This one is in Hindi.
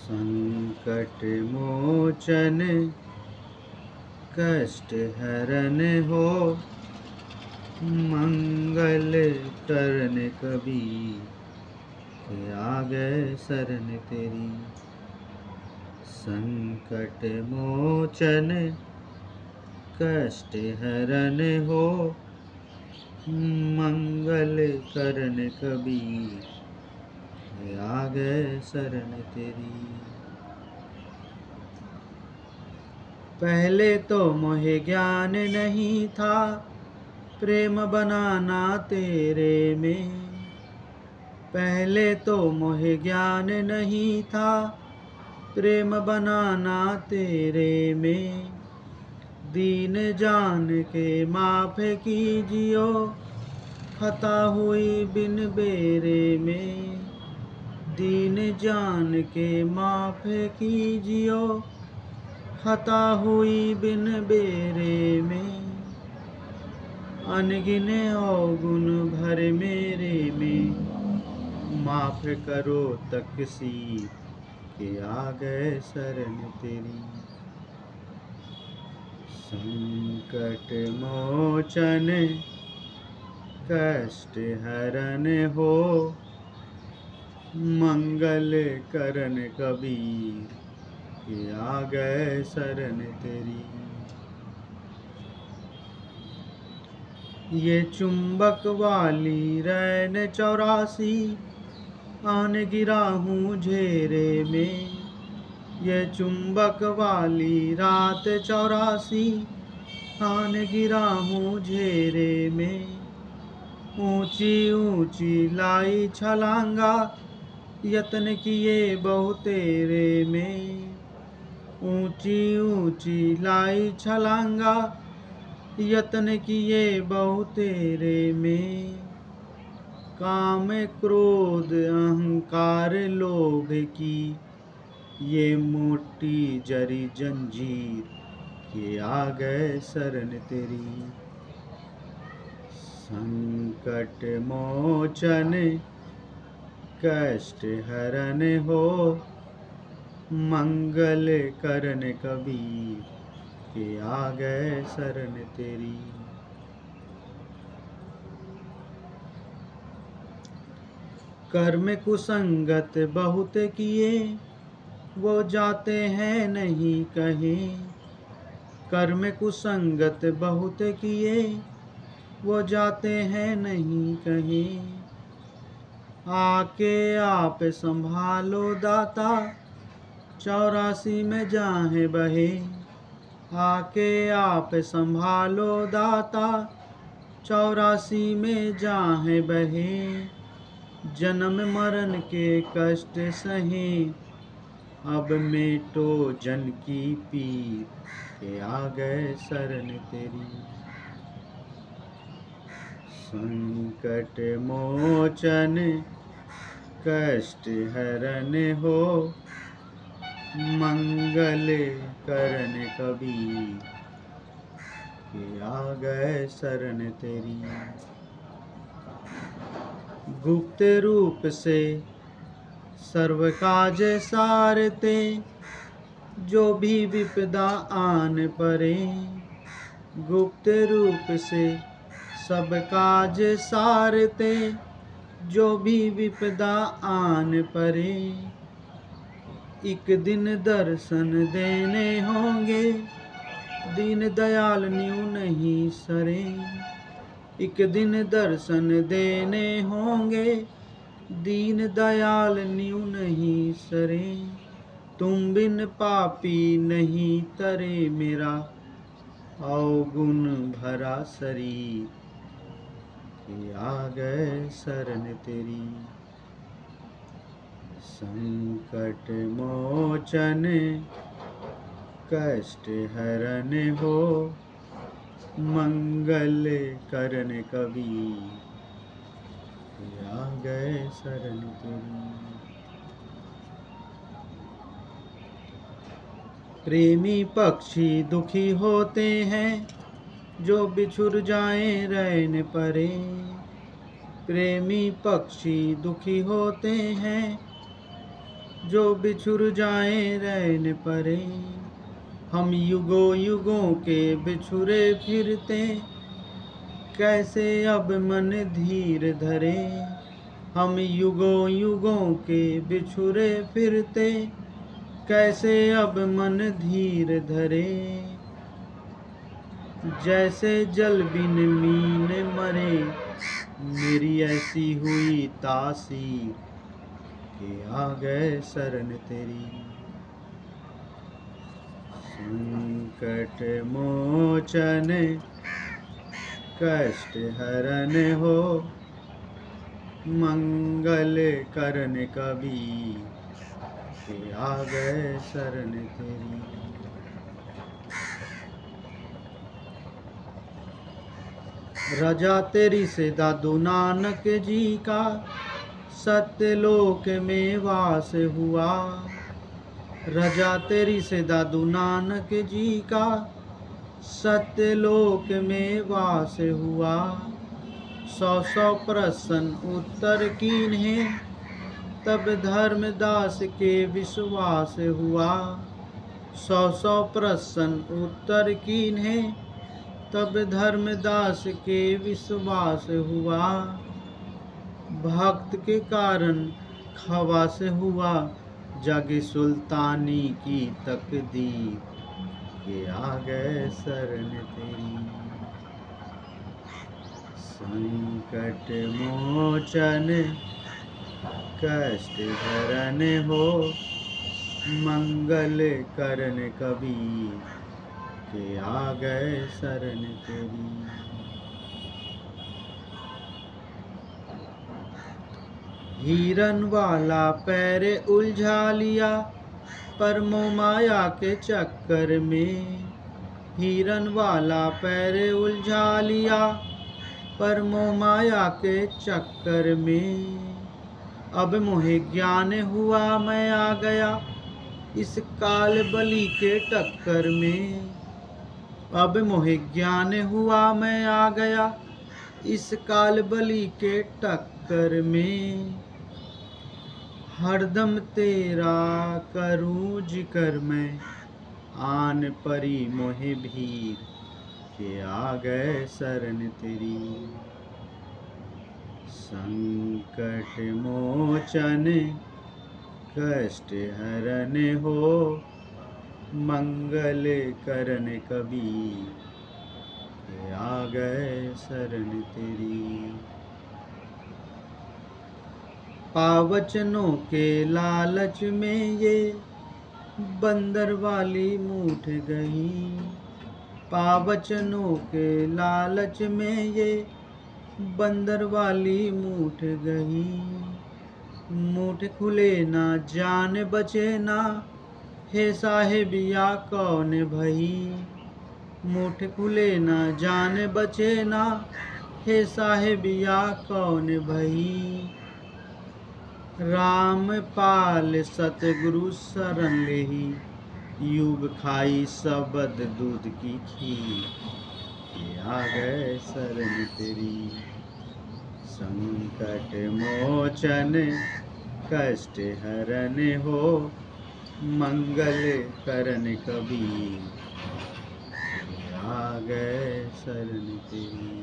संकट मोचन कष्ट हरन हो, मंगल करन कबीर के आ गए शरण तेरी। संकट मोचन कष्ट हरन हो, मंगल करन कबीर के आ गए शरण तेरी। पहले तो मोहे ज्ञान नहीं था, प्रेम बनाना तेरे में। पहले तो मोहे ज्ञान नहीं था, प्रेम बनाना तेरे में। दीन जान के माफ कीजियो, खता हुई बिन बेरे में। दीन जान के माफ कीजियो, खता हुई बिन बेरे में। अनगिने अवगुण भरे मेरे में, माफ करो तकसीर के आ गए शरण तेरी। संकट मोचन कष्ट हरन हो, मंगल करन कबीर के आ गए शरण तेरी। ये चुंबक वाली रैन 84 आन गिरा हूँ झेरे में। ये चुंबक वाली रात 84 आन गिरा हूँ झेरे में। ऊंची ऊंची लाई छलांगा, यत्न किए बहु तेरे में। ऊंची ऊंची लाई छलांगा, यत्न किए बहु तेरे में। काम क्रोध अहंकार लोभ की ये मोटी जरी जंजीर के आ गए शरण तेरी। संकट मोचन कष्ट हरन हो, मंगल करन कबीर के आ गए शरण तेरी। कर्म कुसंगत बहुत किए, वो जाते हैं नहीं कहे। कर्म कुसंगत बहुत किए, वो जाते हैं नहीं कहे। आके आप संभालो दाता, 84 में जाहे बहे। आके आप संभालो दाता, 84 में जाहे बहे। जन्म मरण के कष्ट सहे, अब मेटो जन की पीर के आ गए शरण तेरी। संकट मोचन कष्ट हरन हो, मंगल करन कबीर के आ गए शरण तेरी। गुप्त रूप से सर्व काज सारते, जो भी विपदा आन परे। गुप्त रूप से सब काज सारते, जो भी विपदा आन परे। एक दिन दर्शन देने होंगे, दीन दयाल न्यू नहीं सरे। एक दिन दर्शन देने होंगे, दीन दयाल न्यू नहीं सरे। तुम बिन पापी नहीं तरे मेरा, अवगुण भरा शरीर के आ गए शरण तेरी। संकट मोचन कष्ट हरन हो, मंगल करन कबीर के आ गए शरण तेरी। प्रेमी पक्षी दुखी होते हैं, जो बिछुड़ जाएं रैन परे। प्रेमी पक्षी दुखी होते हैं, जो बिछुर जाएं रैन परे। हम युगों युगों के बिछुरे फिरते, कैसे अब मन धीर धरे। हम युगों युगों के बिछुरे फिरते, कैसे अब मन धीर धरे। जैसे जल बिन मीन मरे, मेरी ऐसी हुई तासीर के आ गए शरण तेरी। संकट मोचन कष्ट हरन हो, मंगल करन कबीर के आ गए शरण तेरी। रजा तेरी से दादू नानक जी का सत्यलोक में वास हुआ। रजा तेरी से दादू नानक जी का सत्यलोक में वास हुआ। 100 प्रश्न उत्तर कीन्हे, तब धर्मदास के विश्वास हुआ। 100 प्रश्न उत्तर कीन्हे, तब धर्मदास के विश्वास हुआ। भक्त के कारण खवास हुआ, जग सुल्तानी की तकदीर के आ गए शरण तेरी। संकट मोचन कष्ट हरन हो, मंगल करन कबीर के आ गए शरण तेरी। हिरन वाला पैर उलझा लिया, पर मोह माया के चक्कर में। हिरन वाला पैर उलझा लिया, पर मोह माया के चक्कर में। अब मोहे ज्ञान हुआ, मैं आ गया इस काल बलि के टक्कर में। अब मोहे ज्ञान हुआ, मैं आ गया इस काल बलि के टक्कर में। हरदम तेरा करूं जिक्र मैं, आन परी मोहे भीर के आ गए शरण तेरी। संकट मोचन कष्ट हरन हो, मंगल करन कबीर के आ गए शरण तेरी। पावचनों के लालच में ये बंदर वाली मूठ गई। पावचनों के लालच में ये बंदर वाली मूठ गई। मूठ खुले ना जान बचे ना, हे साहेबिया कौन भई। मूठ खुले ना जान बचे ना, हे साहेबिया कौन भई। राम पाल सतगुरु शरण लेही, युग खाई सबद दूध की खीर के आ गए शरण तेरी। संकट मोचन कष्ट हरन हो, मंगल करन कबीर के आ गए शरण तेरी।